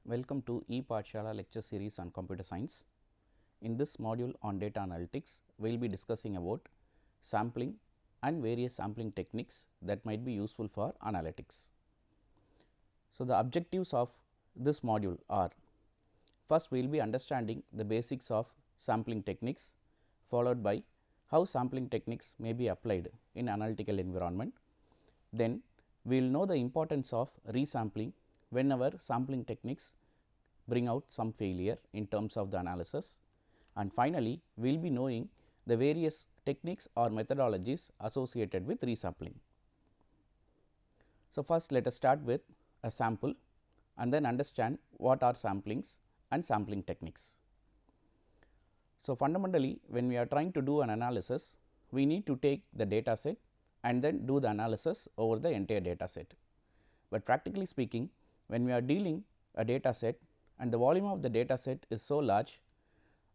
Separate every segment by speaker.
Speaker 1: Welcome to e-Pathshala lecture series on computer science. In this module on data analytics, we will be discussing about sampling and various sampling techniques that might be useful for analytics. So, the objectives of this module are: first, we will be understanding the basics of sampling techniques, followed by how sampling techniques may be applied in analytical environment. Then, we will know the importance of resampling whenever sampling techniques bring out some failure in terms of the analysis, and finally, we will be knowing the various techniques or methodologies associated with resampling. So, first let us start with a sample and then understand what are samplings and sampling techniques. So, fundamentally, when we are trying to do an analysis, we need to take the data set and then do the analysis over the entire data set. But practically speaking, when we are dealing a data set and the volume of the data set is so large,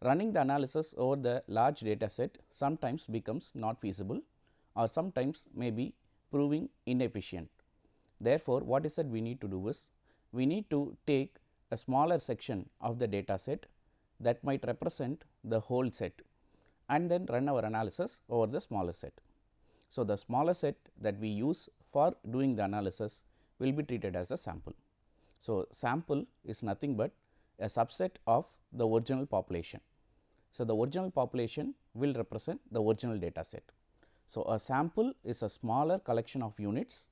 Speaker 1: running the analysis over the large data set sometimes becomes not feasible or sometimes may be proving inefficient. Therefore, what is that we need to do is, we need to take a smaller section of the data set that might represent the whole set and then run our analysis over the smaller set. So, the smaller set that we use for doing the analysis will be treated as a sample. So, sample is nothing but a subset of the original population. So, the original population will represent the original data set. So, a sample is a smaller collection of units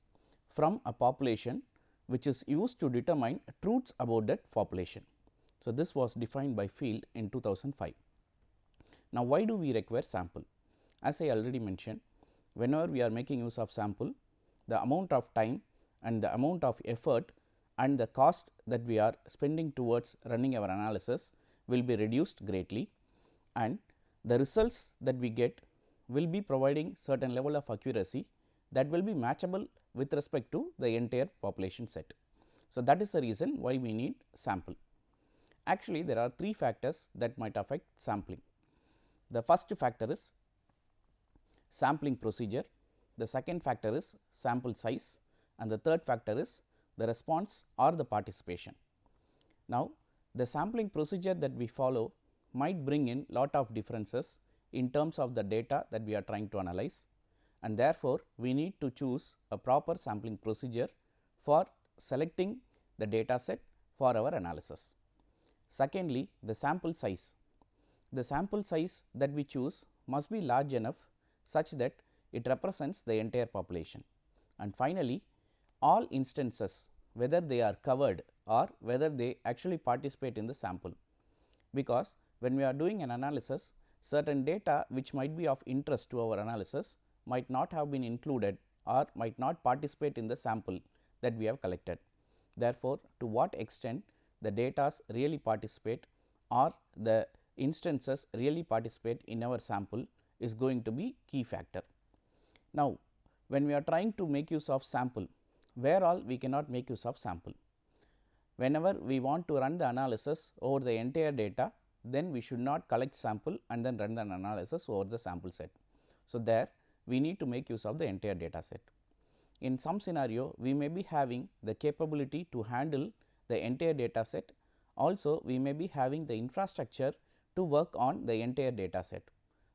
Speaker 1: from a population which is used to determine truths about that population. So, this was defined by Field in 2005. Now, why do we require sample? As I already mentioned, whenever we are making use of sample, the amount of time and the amount of effort and the cost that we are spending towards running our analysis will be reduced greatly, and the results that we get will be providing certain level of accuracy that will be matchable with respect to the entire population set. So, that is the reason why we need sample. Actually, there are three factors that might affect sampling. The first factor is sampling procedure, the second factor is sample size, and the third factor is the response or the participation. Now, the sampling procedure that we follow might bring in lot of differences in terms of the data that we are trying to analyze, and therefore, we need to choose a proper sampling procedure for selecting the data set for our analysis. Secondly, the sample size. The sample size that we choose must be large enough such that it represents the entire population. And finally, all instances, whether they are covered or whether they actually participate in the sample, because when we are doing an analysis, certain data which might be of interest to our analysis might not have been included or might not participate in the sample that we have collected. Therefore, to what extent the data really participate or the instances really participate in our sample is going to be key factor. Now, when we are trying to make use of sample, where all we cannot make use of sample? Whenever we want to run the analysis over the entire data, then we should not collect sample and then run the analysis over the sample set. So, there we need to make use of the entire data set. In some scenario, we may be having the capability to handle the entire data set. Also, we may be having the infrastructure to work on the entire data set.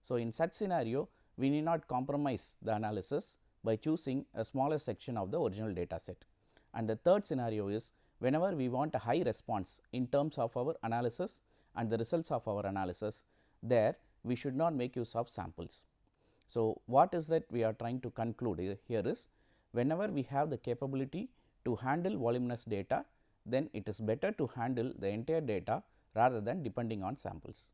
Speaker 1: So, in such scenario, we need not compromise the analysis by choosing a smaller section of the original data set. And the third scenario is whenever we want a high response in terms of our analysis and the results of our analysis, there we should not make use of samples. So, what is that we are trying to conclude here is, whenever we have the capability to handle voluminous data, then it is better to handle the entire data rather than depending on samples.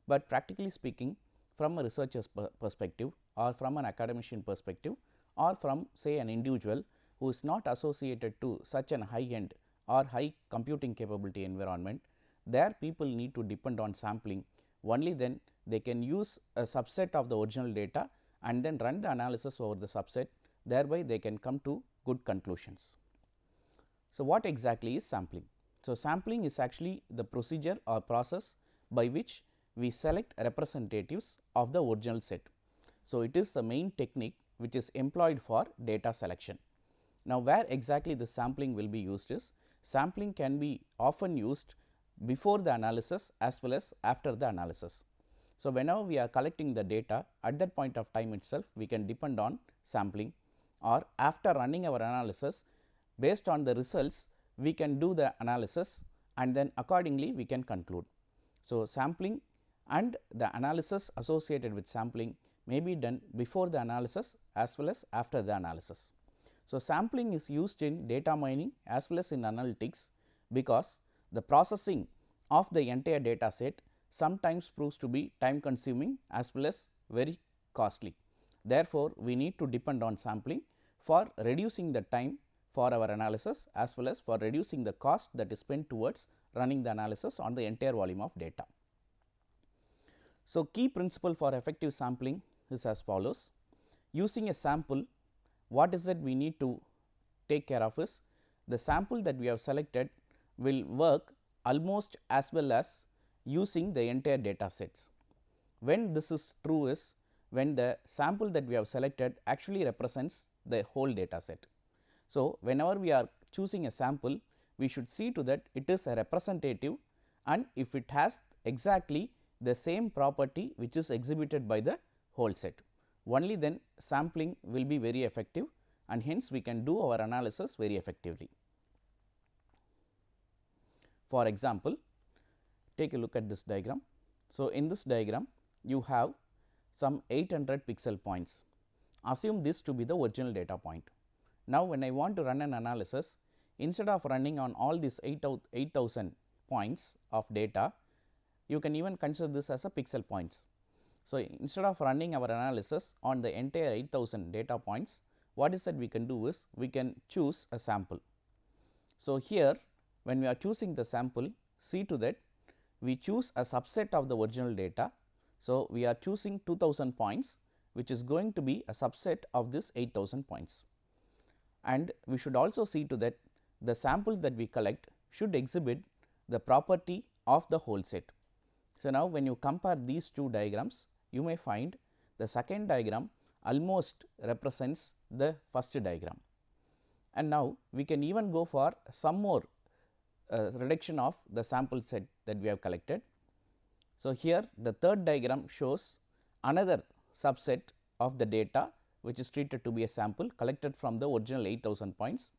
Speaker 1: But practically speaking, from a researcher's perspective or from an academician perspective or from say an individual who is not associated to such an high end or high computing capability environment, there people need to depend on sampling. Only then they can use a subset of the original data and then run the analysis over the subset, thereby they can come to good conclusions. So, what exactly is sampling? So, sampling is actually the procedure or process by which we select representatives of the original set. So, it is the main technique which is employed for data selection. Now, where exactly the sampling will be used is, sampling can be often used before the analysis as well as after the analysis. So, whenever we are collecting the data, at that point of time itself we can depend on sampling, or after running our analysis, based on the results we can do the analysis and then accordingly we can conclude. So, sampling and the analysis associated with sampling may be done before the analysis as well as after the analysis. So, sampling is used in data mining as well as in analytics, because the processing of the entire data set sometimes proves to be time consuming as well as very costly. Therefore, we need to depend on sampling for reducing the time for our analysis as well as for reducing the cost that is spent towards running the analysis on the entire volume of data. So, key principle for effective sampling is as follows. Using a sample, what is that we need to take care of is the sample that we have selected will work almost as well as using the entire data sets. When this is true is when the sample that we have selected actually represents the whole data set. So, whenever we are choosing a sample, we should see to that it is a representative, and if it has exactly the same property which is exhibited by the whole set, only then sampling will be very effective, and hence we can do our analysis very effectively. For example, take a look at this diagram. So, in this diagram you have some 800 pixel points. Assume this to be the original data point. Now, when I want to run an analysis, instead of running on all these 8000 points of data, you can even consider this as a pixel points. So, instead of running our analysis on the entire 8000 data points, what is that we can do is we can choose a sample. So, here when we are choosing the sample, see to that we choose a subset of the original data. So, we are choosing 2000 points, which is going to be a subset of this 8000 points, and we should also see to that the samples that we collect should exhibit the property of the whole set. So, now when you compare these two diagrams, you may find the second diagram almost represents the first diagram, and now we can even go for some more reduction of the sample set that we have collected. So, here the third diagram shows another subset of the data which is treated to be a sample collected from the original 8000 points.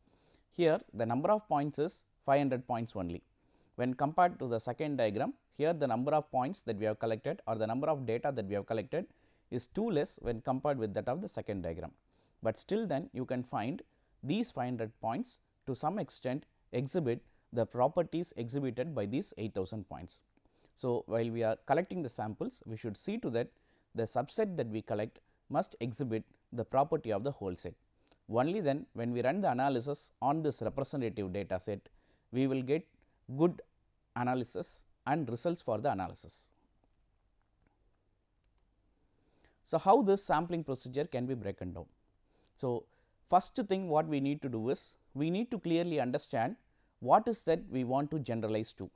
Speaker 1: Here the number of points is 500 points only. When compared to the second diagram, here the number of points that we have collected or the number of data that we have collected is too less when compared with that of the second diagram, but still then you can find these 500 points to some extent exhibit the properties exhibited by these 8000 points. So, while we are collecting the samples, we should see to that the subset that we collect must exhibit the property of the whole set. Only then when we run the analysis on this representative data set, we will get good analysis and results for the analysis. So, how this sampling procedure can be broken down? So, first thing what we need to do is we need to clearly understand what is that we want to generalize to.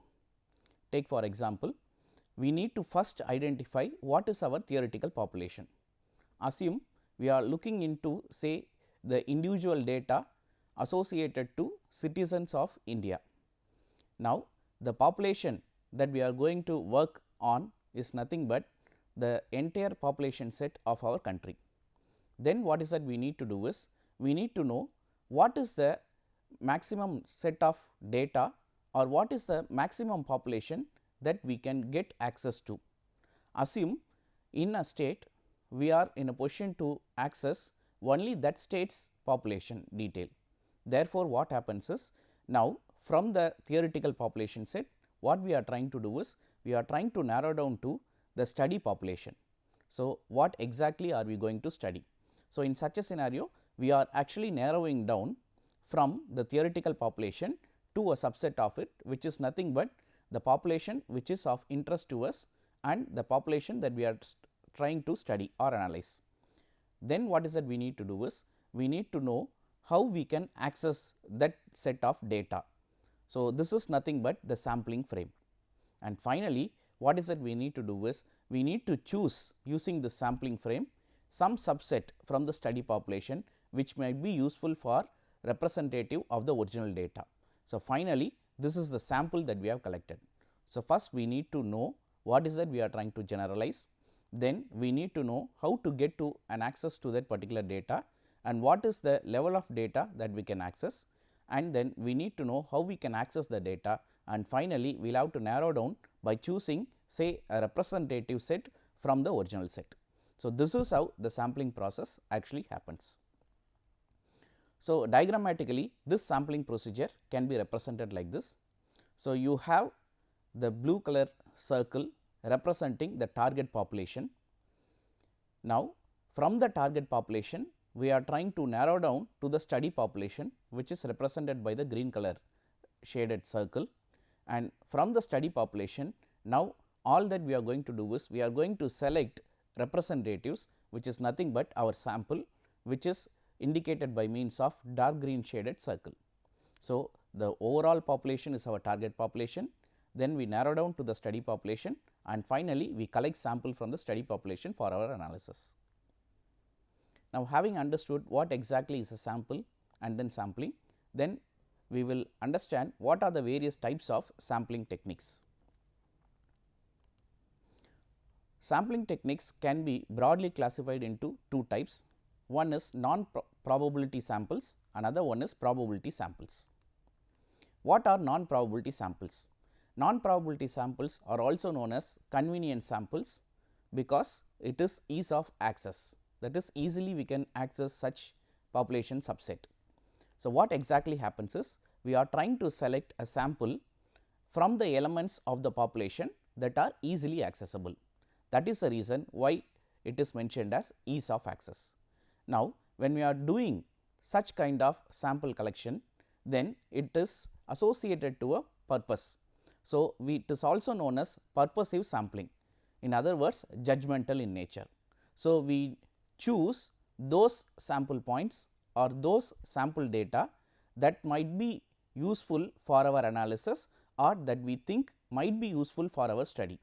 Speaker 1: Take for example, we need to first identify what is our theoretical population. Assume we are looking into say the individual data associated to citizens of India. Now, the population that we are going to work on is nothing but the entire population set of our country. Then what is that we need to do is we need to know what is the maximum set of data or what is the maximum population that we can get access to. Assume in a state we are in a position to access only that state's population detail. Therefore, what happens is now from the theoretical population set, what we are trying to do is we are trying to narrow down to the study population. So, what exactly are we going to study? So, in such a scenario, we are actually narrowing down from the theoretical population to a subset of it, which is nothing but the population which is of interest to us and the population that we are trying to study or analyze. Then what is that we need to do is we need to know how we can access that set of data. So, this is nothing but the sampling frame. And finally, what is that we need to do is we need to choose using the sampling frame some subset from the study population which might be useful for representative of the original data. So, finally, this is the sample that we have collected. So, first we need to know what is that we are trying to generalize, then we need to know how to get to an access to that particular data and what is the level of data that we can access, and then we need to know how we can access the data, and finally, we will have to narrow down by choosing say a representative set from the original set. So, this is how the sampling process actually happens. So, diagrammatically this sampling procedure can be represented like this. So, you have the blue color circle representing the target population. Now, from the target population we are trying to narrow down to the study population, which is represented by the green color shaded circle, and from the study population now all that we are going to do is we are going to select representatives, which is nothing but our sample, which is indicated by means of dark green shaded circle. So, the overall population is our target population, then we narrow down to the study population, and finally, we collect sample from the study population for our analysis. Now, having understood what exactly is a sample and then sampling, then we will understand what are the various types of sampling techniques. Sampling techniques can be broadly classified into two types. One is non-probability samples, another one is probability samples. What are non-probability samples? Non-probability samples are also known as convenient samples because it is ease of access, that is easily we can access such population subset. So, what exactly happens is we are trying to select a sample from the elements of the population that are easily accessible. That is the reason why it is mentioned as ease of access. Now, when we are doing such kind of sample collection, then it is associated to a purpose. So, it is also known as purposive sampling, in other words judgmental in nature. So, we choose those sample points or those sample data that might be useful for our analysis or that we think might be useful for our study.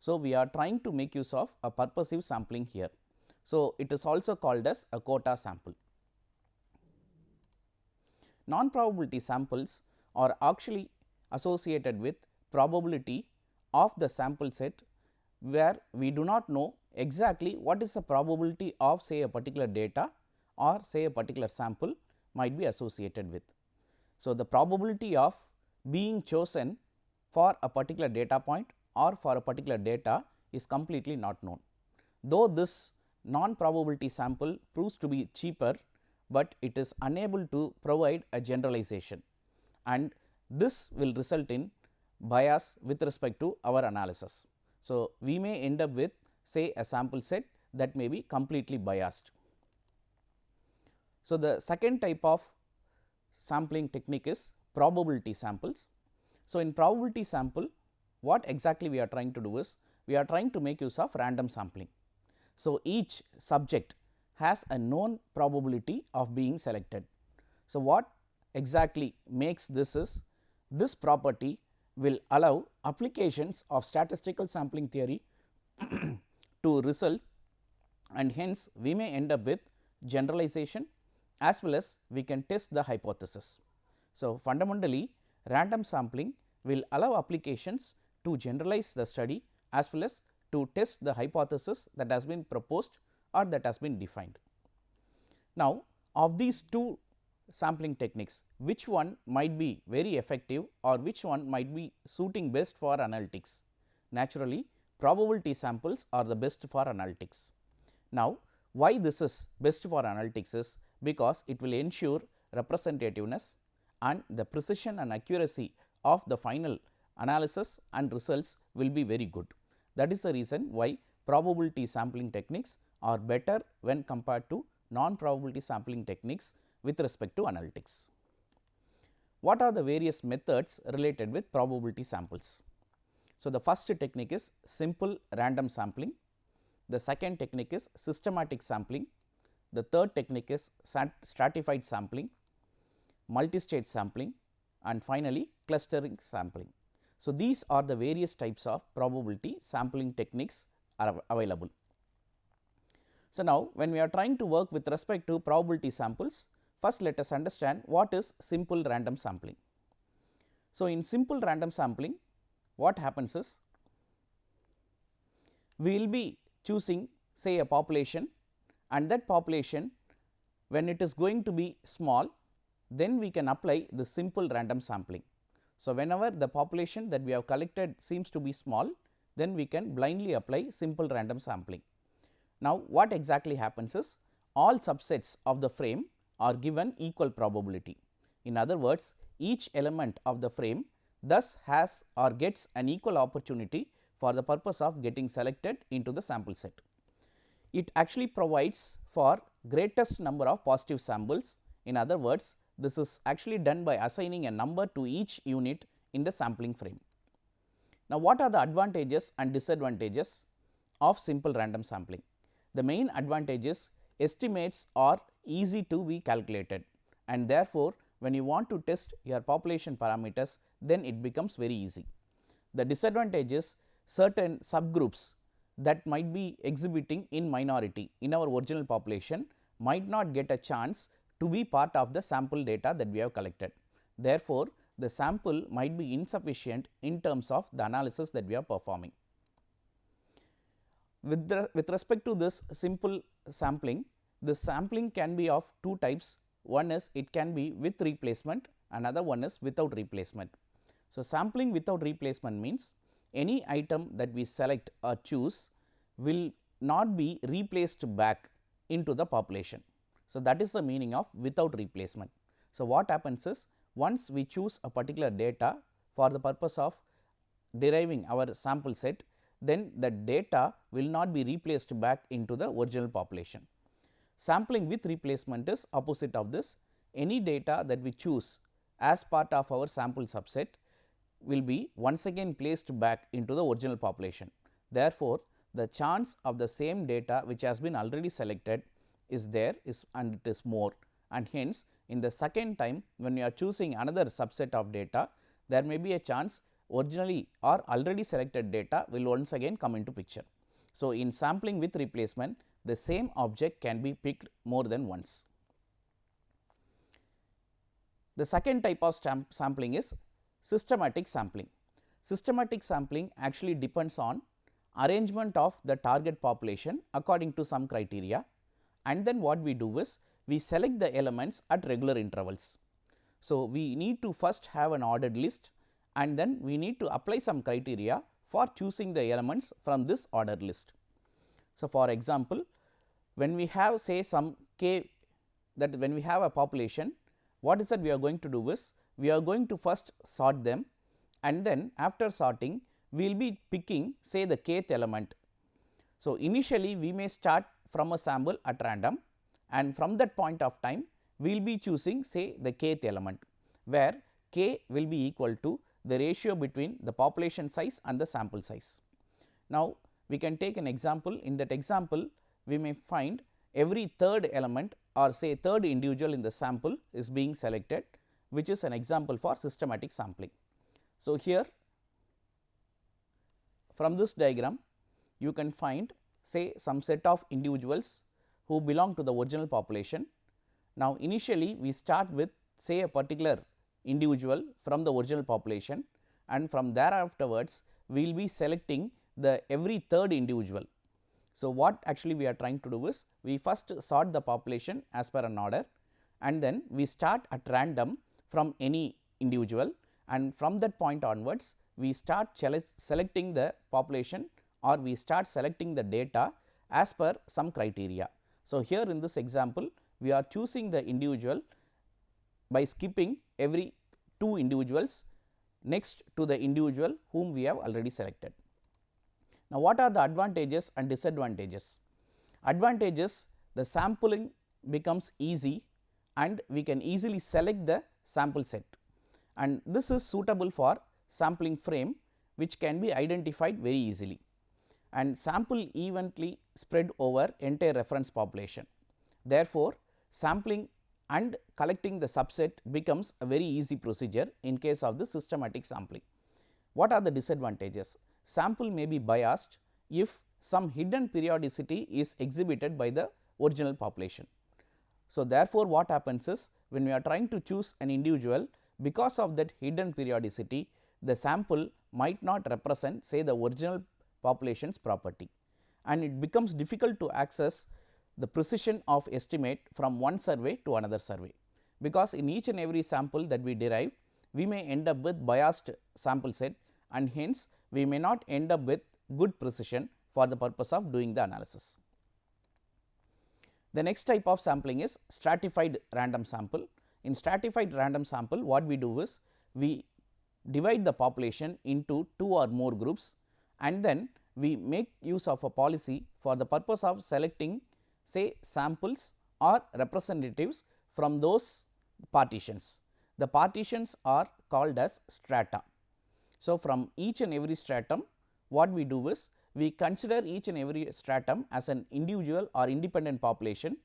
Speaker 1: So, we are trying to make use of a purposive sampling here. So, it is also called as a quota sample. Non-probability samples are actually associated with probability of the sample set, where we do not know exactly what is the probability of say a particular data or say a particular sample might be associated with. So, the probability of being chosen for a particular data point or for a particular data is completely not known. Though this non-probability sample proves to be cheaper, but it is unable to provide a generalization, and this will result in bias with respect to our analysis. So, we may end up with say a sample set that may be completely biased. So, the second type of sampling technique is probability samples. So, in probability sample, what exactly we are trying to do is we are trying to make use of random sampling. So, each subject has a known probability of being selected. So, what exactly makes this is this property will allow applications of statistical sampling theory to result, and hence we may end up with generalization as well as we can test the hypothesis. So, fundamentally random sampling will allow applications to generalize the study as well as to test the hypothesis that has been proposed or that has been defined. Now, of these two sampling techniques, which one might be very effective or which one might be suiting best for analytics? Naturally, probability samples are the best for analytics. Now, why this is best for analytics is because it will ensure representativeness and the precision and accuracy of the final analysis and results will be very good. That is the reason why probability sampling techniques are better when compared to non-probability sampling techniques with respect to analytics. What are the various methods related with probability samples? So, the first technique is simple random sampling, the second technique is systematic sampling, the third technique is stratified sampling, multi-stage sampling, and finally clustering sampling. So, these are the various types of probability sampling techniques are available. So, now when we are trying to work with respect to probability samples, first let us understand what is simple random sampling. So, in simple random sampling, what happens is, we will be choosing say a population, and that population when it is going to be small, then we can apply the simple random sampling. So, whenever the population that we have collected seems to be small, then we can blindly apply simple random sampling. Now, what exactly happens is, all subsets of the frame are given equal probability. In other words, each element of the frame thus has or gets an equal opportunity for the purpose of getting selected into the sample set. It actually provides for greatest number of positive samples. In other words, this is actually done by assigning a number to each unit in the sampling frame. Now, what are the advantages and disadvantages of simple random sampling? The main advantage is, estimates are easy to be calculated, and therefore, when you want to test your population parameters, then it becomes very easy. The disadvantage is, certain subgroups that might be exhibiting in minority in our original population might not get a chance to be part of the sample data that we have collected. Therefore, the sample might be insufficient in terms of the analysis that we are performing. With respect to this simple sampling, the sampling can be of two types. One is, it can be with replacement, another one is without replacement. So, sampling without replacement means, any item that we select or choose will not be replaced back into the population. So, that is the meaning of without replacement. So, what happens is, once we choose a particular data for the purpose of deriving our sample set, then the data will not be replaced back into the original population. Sampling with replacement is opposite of this. Any data that we choose as part of our sample subset will be once again placed back into the original population. Therefore, the chance of the same data which has been already selected is there and it is more, and hence in the second time when you are choosing another subset of data, there may be a chance originally or already selected data will once again come into picture. So, in sampling with replacement, the same object can be picked more than once. The second type of sampling is systematic sampling. Systematic sampling actually depends on arrangement of the target population according to some criteria, and then what we do is, we select the elements at regular intervals. So, we need to first have an ordered list, and then we need to apply some criteria for choosing the elements from this ordered list. So, for example, when we have say some k, that when we have a population, what is that we are going to do is, we are going to first sort them, and then after sorting we will be picking say the kth element. So, initially we may start from a sample at random, and from that point of time we will be choosing say the kth element, where k will be equal to the ratio between the population size and the sample size. Now, we can take an example. In that example, we may find every third element or say third individual in the sample is being selected, which is an example for systematic sampling. So, here from this diagram you can find say some set of individuals who belong to the original population. Now, initially we start with say a particular individual from the original population, and from there afterwards we will be selecting the every third individual. So, what actually we are trying to do is, we first sort the population as per an order, and then we start at random from any individual, and from that point onwards we start selecting the population, or we start selecting the data as per some criteria. So, here in this example we are choosing the individual by skipping every two individuals next to the individual whom we have already selected. Now, what are the advantages and disadvantages? Advantages: the sampling becomes easy and we can easily select the sample set, and this is suitable for sampling frame which can be identified very easily, and sample evenly spread over entire reference population. Therefore, sampling and collecting the subset becomes a very easy procedure in case of the systematic sampling. What are the disadvantages? Sample may be biased if some hidden periodicity is exhibited by the original population. So, therefore, what happens is, when we are trying to choose an individual because of that hidden periodicity, the sample might not represent say the original population's property, and it becomes difficult to access the precision of estimate from one survey to another survey, because in each and every sample that we derive, we may end up with biased sample set, and hence we may not end up with good precision for the purpose of doing the analysis. The next type of sampling is stratified random sample. In stratified random sample, what we do is we divide the population into 2 or more groups, and then we make use of a policy for the purpose of selecting say samples or representatives from those partitions. The partitions are called as strata. So, from each and every stratum, what we do is we consider each and every stratum as an individual or independent population,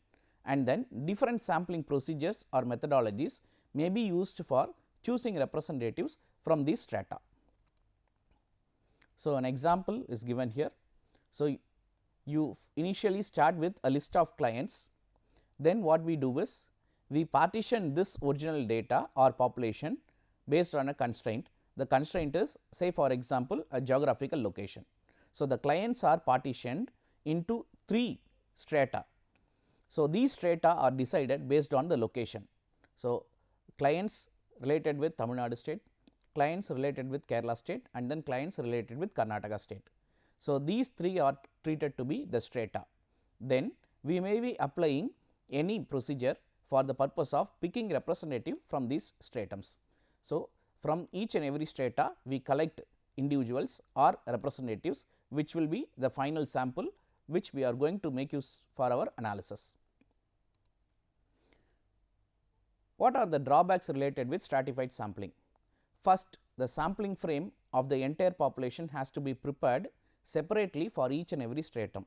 Speaker 1: and then different sampling procedures or methodologies may be used for choosing representatives from these strata. So, an example is given here. So, you initially start with a list of clients, then what we do is we partition this original data or population based on a constraint. The constraint is say for example, a geographical location. So, the clients are partitioned into 3 strata. So, these strata are decided based on the location. So, clients related with Tamil Nadu state, clients related with Kerala state, and then clients related with Karnataka state. So, these 3 are treated to be the strata. Then we may be applying any procedure for the purpose of picking representative from these stratums. So, from each and every strata we collect individuals or representatives, which will be the final sample which we are going to make use for our analysis. What are the drawbacks related with stratified sampling? First, the sampling frame of the entire population has to be prepared separately for each and every stratum.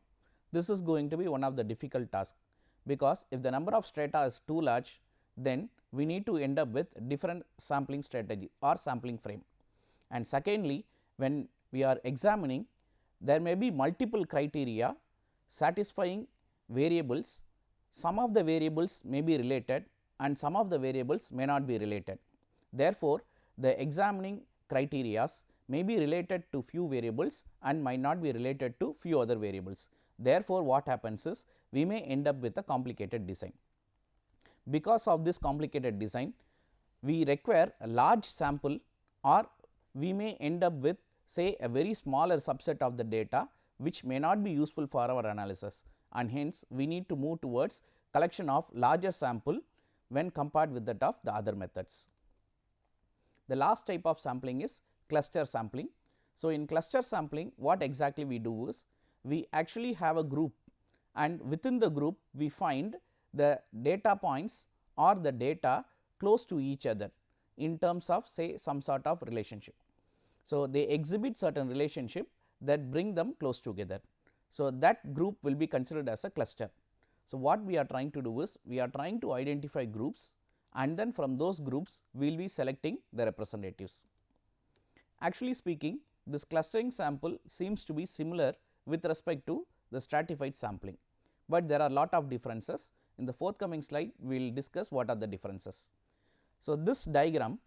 Speaker 1: This is going to be one of the difficult tasks, because if the number of strata is too large, then we need to end up with different sampling strategy or sampling frame. And secondly, when we are examining, there may be multiple criteria satisfying variables. Some of the variables may be related and some of the variables may not be related. Therefore, the examining criteria may be related to few variables and might not be related to few other variables. Therefore, what happens is we may end up with a complicated design. Because of this complicated design, we require a large sample, or we may end up with say a very smaller subset of the data which may not be useful for our analysis, and hence we need to move towards collection of larger sample when compared with that of the other methods. The last type of sampling is cluster sampling. So, in cluster sampling, what exactly we do is we actually have a group, and within the group we find the data points or the data close to each other in terms of say some sort of relationship. So, they exhibit certain relationship that bring them close together. So, that group will be considered as a cluster. So, what we are trying to do is we are trying to identify groups, and then from those groups we will be selecting the representatives. Actually speaking, this clustering sample seems to be similar with respect to the stratified sampling, but there are lot of differences. In the forthcoming slide, we will discuss what are the differences. So, this diagram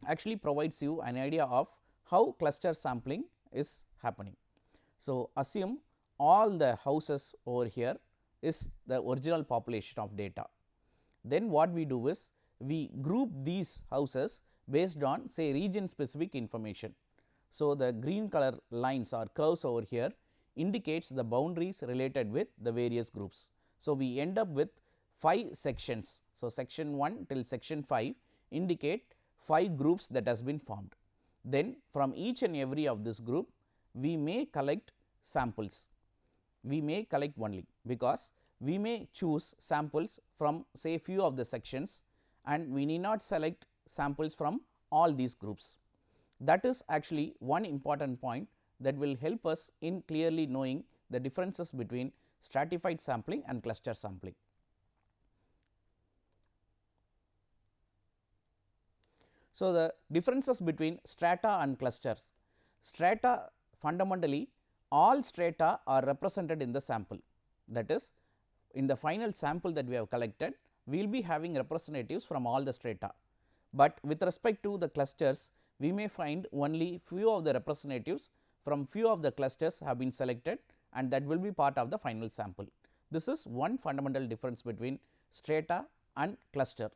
Speaker 1: actually provides you an idea of how cluster sampling is happening. So, assume all the houses over here is the original population of data. Then what we do is we group these houses based on say region specific information. So, the green color lines or curves over here indicates the boundaries related with the various groups. So, we end up with 5 sections. So, section 1 till section 5 indicate 5 groups that has been formed. Then from each and every of this group we may collect samples. We may collect only, because we may choose samples from say few of the sections, and we need not select samples from all these groups. That is actually one important point that will help us in clearly knowing the differences between stratified sampling and cluster sampling. So, the differences between strata and clusters. Strata, fundamentally all strata are represented in the sample, that is in the final sample that we have collected, we will be having representatives from all the strata. but with respect to the clusters we may find only few of the representatives from few of the clusters have been selected, and that will be part of the final sample. This is one fundamental difference between strata and cluster.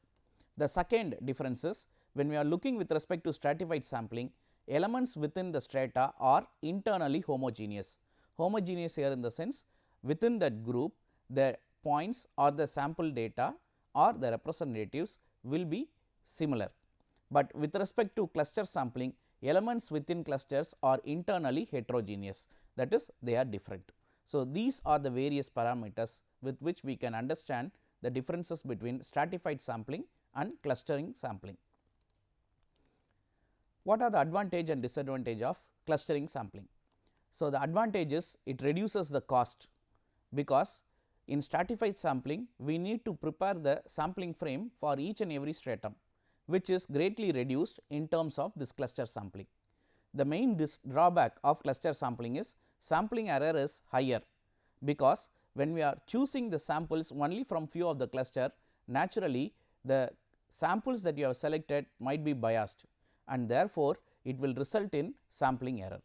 Speaker 1: The second difference is, when we are looking with respect to stratified sampling, elements within the strata are internally homogeneous. Homogeneous here in the sense, within that group the points or the sample data or the representatives will be similar, but with respect to cluster sampling, elements within clusters are internally heterogeneous, that is they are different. So, these are the various parameters with which we can understand the differences between stratified sampling and clustering sampling. What are the advantage and disadvantage of clustering sampling? So, the advantage is it reduces the cost, because in stratified sampling we need to prepare the sampling frame for each and every stratum, which is greatly reduced in terms of this cluster sampling. The main drawback of cluster sampling is sampling error is higher, because when we are choosing the samples only from few of the cluster, naturally the samples that you have selected might be biased, and therefore it will result in sampling error.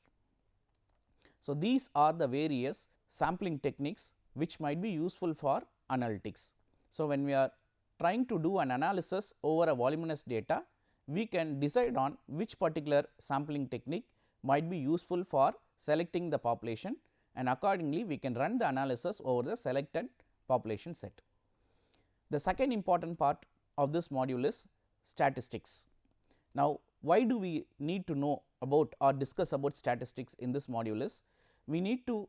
Speaker 1: So, these are the various sampling techniques which might be useful for analytics. So, when we are trying to do an analysis over a voluminous data, we can decide on which particular sampling technique might be useful for selecting the population, and accordingly we can run the analysis over the selected population set. The second important part of this module is statistics. Now, why do we need to know about or discuss about statistics in this module is, we need to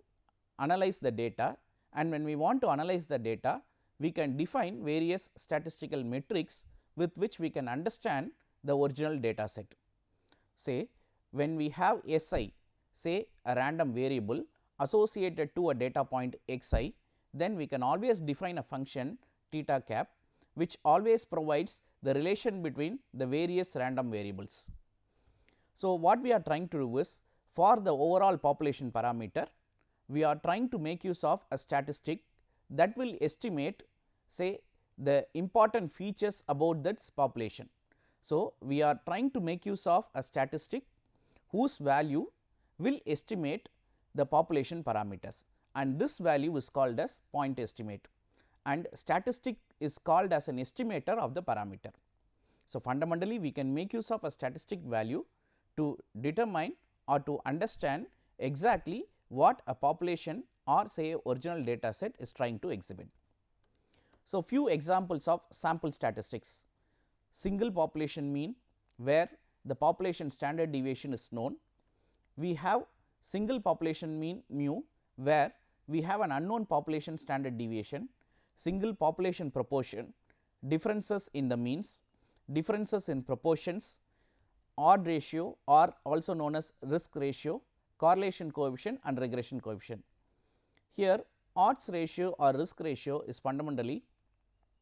Speaker 1: analyze the data, and when we want to analyze the data, we can define various statistical metrics with which we can understand the original data set. Say when we have Si, say a random variable associated to a data point xi, then we can always define a function theta cap which always provides the relation between the various random variables. So, what we are trying to do is, for the overall population parameter, we are trying to make use of a statistic that will estimate, say, the important features about that population. So, we are trying to make use of a statistic whose value will estimate the population parameters, and this value is called as point estimate, and statistic is called as an estimator of the parameter. So, fundamentally we can make use of a statistic value to determine or to understand exactly what a population or say original data set is trying to exhibit. So, few examples of sample statistics: single population mean, where the population standard deviation is known. We have single population mean mu, where we have an unknown population standard deviation. Single population proportion, differences in the means, differences in proportions, odd ratio or also known as risk ratio, correlation coefficient and regression coefficient. Here odds ratio or risk ratio is fundamentally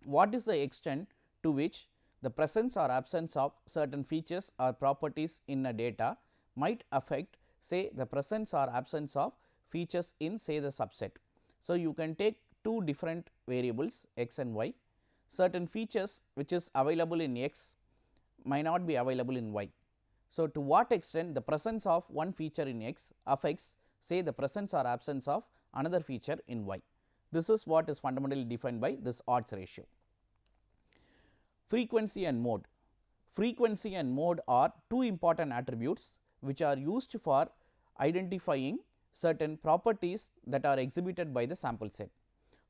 Speaker 1: what is the extent to which the presence or absence of certain features or properties in a data might affect, say, the presence or absence of features in, say, the subset. So, you can take two different variables x and y. Certain features which is available in x might not be available in y. So, to what extent the presence of one feature in x affects, say, the presence or absence of another feature in y. This is what is fundamentally defined by this odds ratio. Frequency and mode. Frequency and mode are two important attributes which are used for identifying certain properties that are exhibited by the sample set.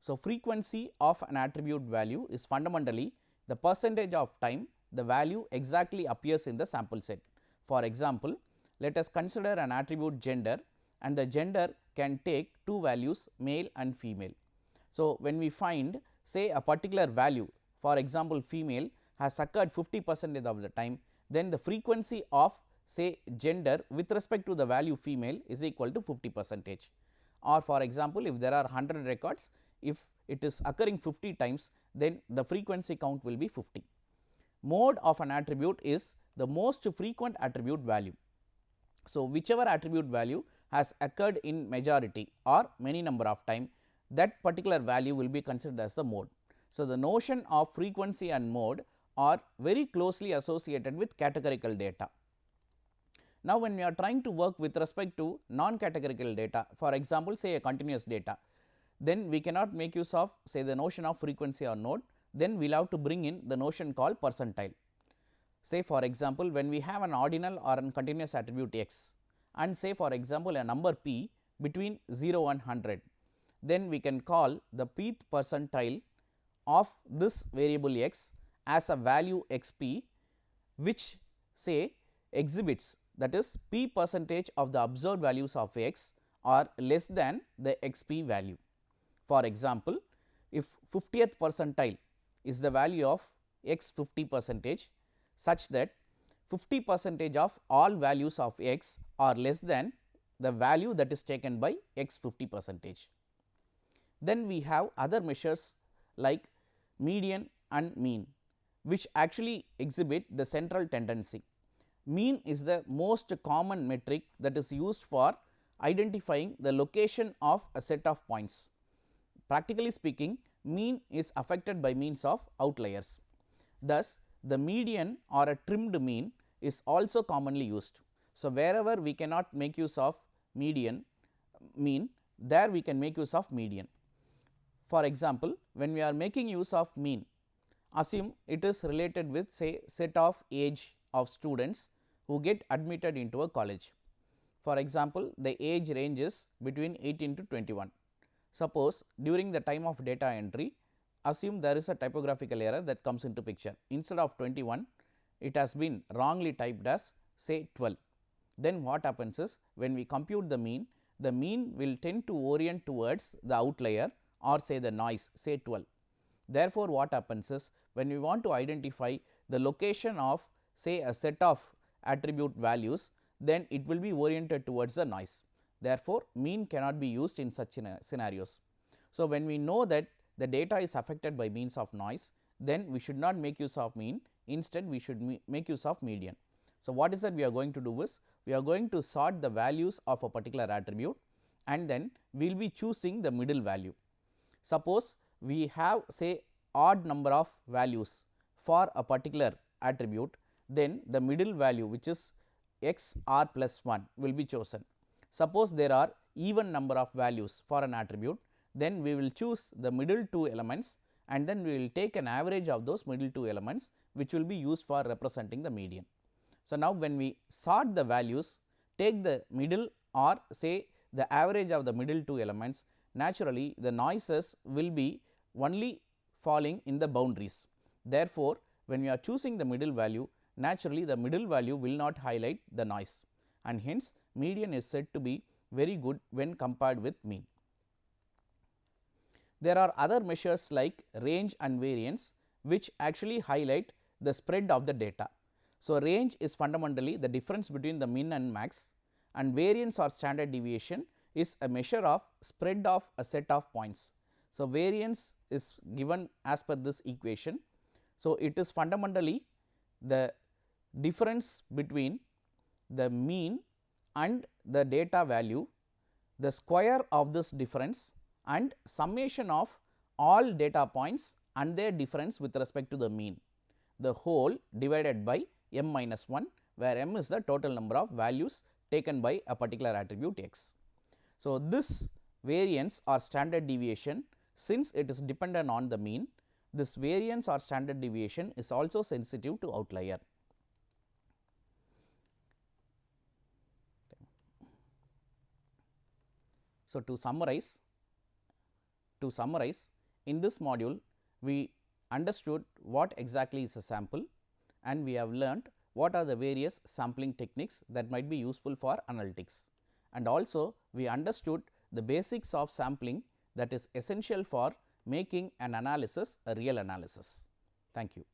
Speaker 1: So, frequency of an attribute value is fundamentally the percentage of time the value exactly appears in the sample set. For example, let us consider an attribute gender, and the gender can take two values, male and female. So, when we find, say, a particular value, for example, female has occurred 50% of the time, then the frequency of, say, gender with respect to the value female is equal to 50%. Or for example, if there are 100 records, if it is occurring 50 times, then the frequency count will be 50. Mode of an attribute is the most frequent attribute value. So, whichever attribute value has occurred in majority or many number of time, that particular value will be considered as the mode. So, the notion of frequency and mode are very closely associated with categorical data. Now, when we are trying to work with respect to non-categorical data, for example, say a continuous data, then we cannot make use of say the notion of frequency or node, then we will have to bring in the notion called percentile. Say for example, when we have an ordinal or an continuous attribute x and say for example, a number p between 0 and 100, then we can call the pth percentile of this variable x as a value x p, which say exhibits, that is p percentage of the observed values of x are less than the x p value. For example, if 50th percentile is the value of x 50 percentage, such that 50 percentage of all values of x are less than the value that is taken by x 50 percentage. Then we have other measures like median and mean, which actually exhibit the central tendency. Mean is the most common metric that is used for identifying the location of a set of points. Practically speaking, mean is affected by means of outliers. Thus, the median or a trimmed mean is also commonly used. So, wherever we cannot make use of mean, there we can make use of median. For example, when we are making use of mean, assume it is related with say set of age of students who get admitted into a college. For example, the age ranges between 18 to 21. Suppose during the time of data entry, assume there is a typographical error that comes into picture. Instead of 21, it has been wrongly typed as say 12. Then what happens is, when we compute the mean will tend to orient towards the outlier or say the noise, say 12. Therefore, what happens is, when we want to identify the location of say a set of attribute values, then it will be oriented towards the noise. Therefore, mean cannot be used in such scenarios. So, when we know that the data is affected by means of noise, then we should not make use of mean, instead we should make use of median. So, what is that we are going to do is, we are going to sort the values of a particular attribute and then we will be choosing the middle value. Suppose we have say odd number of values for a particular attribute, then the middle value, which is x r plus 1, will be chosen. Suppose there are even number of values for an attribute, then we will choose the middle two elements and then we will take an average of those middle two elements, which will be used for representing the median. So, now when we sort the values, take the middle or say the average of the middle two elements, naturally the noises will be only falling in the boundaries. Therefore, when we are choosing the middle value, naturally the middle value will not highlight the noise, and hence median is said to be very good when compared with mean. There are other measures like range and variance, which actually highlight the spread of the data. So, range is fundamentally the difference between the min and max, and variance or standard deviation is a measure of spread of a set of points. So, variance is given as per this equation. So, it is fundamentally the difference between the mean and the data value, the square of this difference and summation of all data points and their difference with respect to the mean, the whole divided by m minus 1, where m is the total number of values taken by a particular attribute x. So, this variance or standard deviation, since it is dependent on the mean, this variance or standard deviation is also sensitive to outlier. So, to summarize, in this module we understood what exactly is a sample, and we have learnt what are the various sampling techniques that might be useful for analytics, and also we understood the basics of sampling that is essential for making an analysis a real analysis. Thank you.